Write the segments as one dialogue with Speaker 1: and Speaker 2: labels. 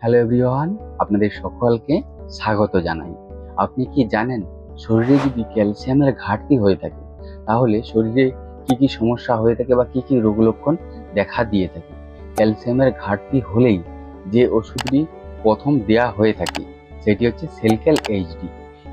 Speaker 1: Hello everyone, আপনাদের সকলকে স্বাগত জানাই। আপনি কি জানেন, শরীরে যদি ক্যালসিয়ামের ঘাটতি হয়ে থাকে তাহলে শরীরে কি কি সমস্যা হয়ে থাকে বা কি কি রোগ লক্ষণ দেখা দিয়ে থাকে? ক্যালসিয়ামের ঘাটতি হলেই যে ওষুধটি প্রথম দেয়া হয়ে থাকে সেটি হচ্ছে সেলক্যাল এইচডি।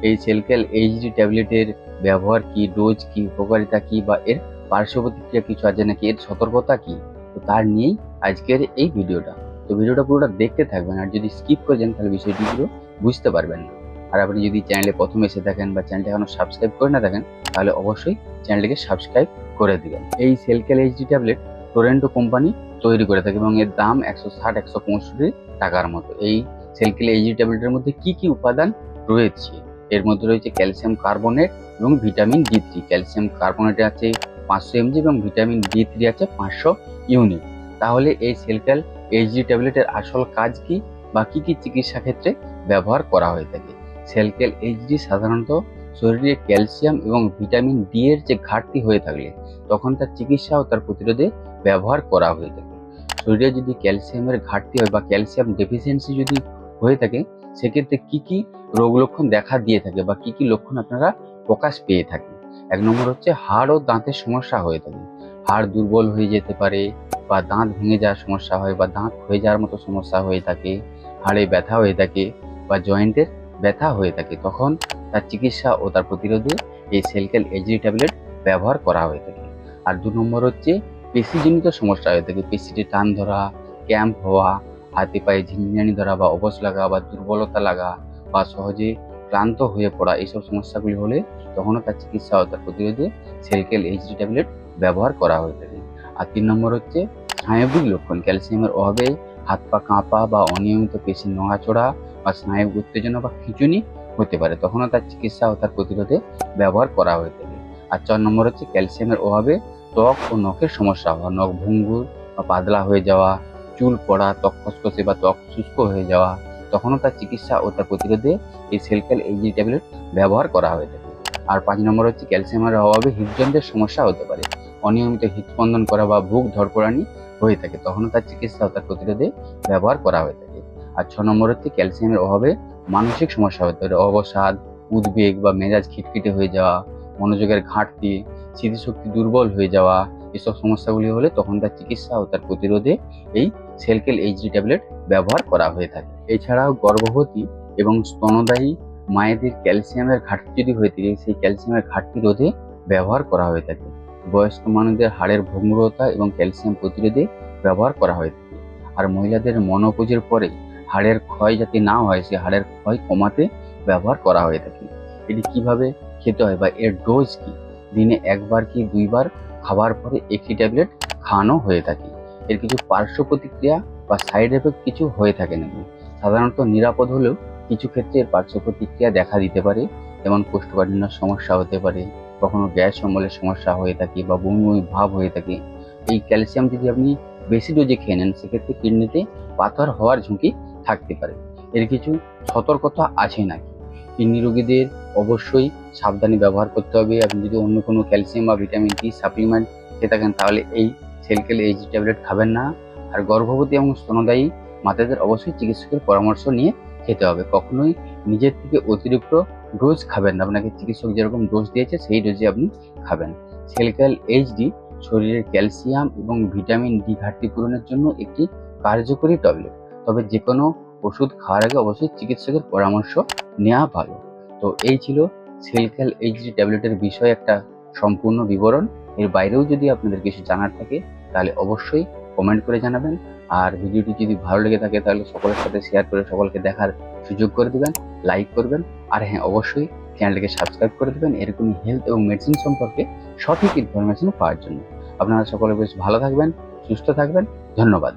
Speaker 1: এই সেলক্যাল এইচডি ট্যাবলেটের ব্যবহার কি, ডোজ কি, উপকারিতা কি, বা এর পার্শ্ব প্রতিক্রিয়া কিছু আছে নাকি, এর সতর্কতা কি, তো তার নিয়েই আজকের এই ভিডিওটা। তো ভিডিওটা পুরোটা দেখতে থাকবেন, আর যদি স্কিপ করে যান তাহলে বিষয়টি পুরো বুঝতে পারবেন না। আর আপনি যদি চ্যানেলে প্রথম এসে থাকেন বা চ্যানেলটা এখনো সাবস্ক্রাইব করে না থাকেন তাহলে অবশ্যই চ্যানেলটিকে সাবস্ক্রাইব করে দিবেন। এই সেলক্যাল এইচডি ট্যাবলেট টরেন্টো কোম্পানি তৈরি করে থাকে এবং এর দাম 160-165 টাকার মতো। এই সেলক্যাল এইচডি ট্যাবলেটের মধ্যে কি কি উপাদান রয়েছে? এর মধ্যে রয়েছে ক্যালসিয়াম কার্বনেট এবং ভিটামিন ডি3। ক্যালসিয়াম কার্বনেটে আছে 500 mg এবং ভিটামিন ডি3 আছে 500 ইউনিট। তাহলে এই সেলক্যাল এইচডি ট্যাবলেটের আসল কাজ কি বা কি কি চিকিৎসা ক্ষেত্রে ব্যবহার করা হয়ে থাকে? সেলক্যাল এইচডি সাধারণত শরীরে ক্যালসিয়াম এবং ভিটামিন ডি এর যে ঘাটতি হয়ে থাকলে তখন তার চিকিৎসা ও তার প্রতিরোধে ব্যবহার করা হয়ে থাকে। শরীরে যদি ক্যালসিয়ামের ঘাটতি হয় বা ক্যালসিয়াম ডেফিসিয়েন্সি যদি হয়ে থাকে সেক্ষেত্রে কি কি রোগ লক্ষণ দেখা দিয়ে থাকে বা কি কি লক্ষণ আপনারা প্রকাশ পেয়ে থাকেন? 1 নম্বর হচ্ছে হাড় ও দাঁতের সমস্যা হয়ে থাকে। হাড় দুর্বল হয়ে যেতে পারে বা দাঁত ভেঙে যাওয়ার সমস্যা হয় বা দাঁত ক্ষয়ে যাওয়ার মতো সমস্যা হয়ে থাকে, হাড়ে ব্যথা হয়ে থাকে বা জয়েন্টের ব্যথা হয়ে থাকে, তখন তার চিকিৎসা ও তার প্রতিরোধে এই সেলক্যাল এইচডি ট্যাবলেট ব্যবহার করা হয়ে থাকে। আর 2 নম্বর হচ্ছে পেশিজনিত সমস্যা হয়ে থাকে। পেশিতে টান ধরা, ক্যাম্প হওয়া, হাতে পায়ে ঝিনঝিনানি ধরা বা অবশ লাগা বা দুর্বলতা লাগা বা সহজে ক্লান্ত হয়ে পড়া, এইসব সমস্যাগুলি হলে তখনও তার চিকিৎসা ও তার প্রতিরোধে সেলক্যাল এইচডি ট্যাবলেট ব্যবহার করা হয়ে থাকে। আর 3 নম্বর হচ্ছে স্নায়বিক লক্ষণ। ক্যালসিয়ামের অভাবে হাত পা কাঁপা বা অনিয়মিত পেশি নড়াচড়া বা স্নায়বিক উত্তেজনা বা খিঁচুনি হতে পারে, তখনও তার চিকিৎসা ও তার প্রতিরোধে ব্যবহার করা হয়ে থাকে। আর 4 নম্বর হচ্ছে ক্যালসিয়ামের অভাবে ত্বক ও নখের সমস্যা হওয়া, নখ ভঙ্গুর বা পাতলা হয়ে যাওয়া, চুল পড়া, ত্বক খসখসে বা ত্বক শুষ্ক হয়ে যাওয়া, তখনও তার চিকিৎসা ও তার প্রতিরোধে এই সেলক্যাল এইচডি ট্যাবলেট ব্যবহার করা হয়ে থাকে। আর 5 নম্বর হচ্ছে ক্যালসিয়ামের অভাবে হৃদযন্ত্রের সমস্যা হতে পারে। অনিয়মিত হৃদস্পন্দন করা বা বুক ধড়ফড়ানি হয়ে থাকে, তখনও তার চিকিৎসা ও তার প্রতিরোধে ব্যবহার করা হয়ে থাকে। আর 6 নম্বর হচ্ছে ক্যালসিয়ামের অভাবে মানসিক সমস্যা হতে পারে। অবসাদ, উদ্বেগ বা মেজাজ খিটখিটে হয়ে যাওয়া, মনোযোগের ঘাটতি, স্মৃতিশক্তি দুর্বল হয়ে যাওয়া, এসব সমস্যাগুলি হলে তখন তার চিকিৎসা ও তার প্রতিরোধে এই সেলক্যাল এইচডি ট্যাবলেট ব্যবহার করা হয়ে থাকে। এছাড়াও গর্ভবতী এবং স্তনদায়ী মায়েদের ক্যালসিয়ামের ঘাটতি যদি হয়ে থাকে সেই ক্যালসিয়ামের ঘাটতি রোধে ব্যবহার করা হয়ে থাকে। বয়স্ক মানুষদের হাড়ের ভঙ্গুরতা এবং ক্যালসিয়াম প্রতিরোধে ব্যবহার করা হয়ে থাকে। আর মহিলাদের মনোপোজের পরে হাড়ের ক্ষয় যাতে না হয় সে হাড়ের ক্ষয় কমাতে ব্যবহার করা হয়ে থাকে। এটি কিভাবে খেতে হয় বা এর ডোজ কি? দিনে 1বার কি 2বার খাবার পরে একটি ট্যাবলেট খাওয়ানো হয়ে থাকে। এর কিছু পার্শ্ব প্রতিক্রিয়া বা সাইড এফেক্ট কিছু হয়ে থাকে নাকি? সাধারণত নিরাপদ হলেও কিছু ক্ষেত্রে এর পার্শ্ব প্রতিক্রিয়া দেখা দিতে পারে, যেমন কোষ্ঠকাঠিন্যের সমস্যা হতে পারে, কখনো গ্যাস অম্বলের সমস্যা হয়ে থাকে বা বমি বমি ভাব হয়ে থাকে। এই ক্যালসিয়াম যদি আপনি বেশি ডোজে খেয়ে নেন সেক্ষেত্রে কিডনিতে পাথর হওয়ার ঝুঁকি থাকতে পারে। এর কিছু সতর্কতা আছে নাকি? কিডনি রোগীদের অবশ্যই সাবধানে ব্যবহার করতে হবে। আপনি যদি অন্য কোনো ক্যালসিয়াম বা ভিটামিন ডি সাপ্লিমেন্ট খেয়ে থাকেন তাহলে এই সেলক্যাল এইচডি ট্যাবলেট খাবেন না। আর গর্ভবতী এবং স্তনদায়ী মাতাদের অবশ্যই চিকিৎসকের পরামর্শ নিয়ে খেতে হবে। কখনোই নিজের থেকে অতিরিক্ত ডোজ খাবেন না। আপনাকে চিকিৎসক যেরকম ডোজ দিয়েছে সেই ডোজে আপনি খাবেন। সেলক্যাল এইচডি শরীরের ক্যালসিয়াম এবং ভিটামিন ডি ঘাটতি পূরণের জন্য একটি কার্যকরী ট্যাবলেট। তবে যে কোনো ওষুধ খাওয়ার আগে অবশ্যই চিকিৎসকের পরামর্শ নেওয়া ভালো। তো এই ছিল সেলক্যাল এইচডি ট্যাবলেটের বিষয়ে একটা সম্পূর্ণ বিবরণ। এর বাইরেও যদি আপনাদের কিছু জানার থাকে তাহলে অবশ্যই কমেন্ট করে জানাবেন। আর ভিডিওটি যদি ভালো লেগে থাকে তাহলে সকলের সাথে শেয়ার করে সকলকে দেখার সুযোগ করে দিবেন, লাইক করবেন। আর হ্যাঁ, অবশ্যই চ্যানেলটিকে সাবস্ক্রাইব করে দেবেন এরকমই হেলথ এবং মেডিসিন সম্পর্কে সঠিক ইনফরমেশন পাওয়ার জন্য। আপনারা সকলে বেশ ভালো থাকবেন, সুস্থ থাকবেন। ধন্যবাদ।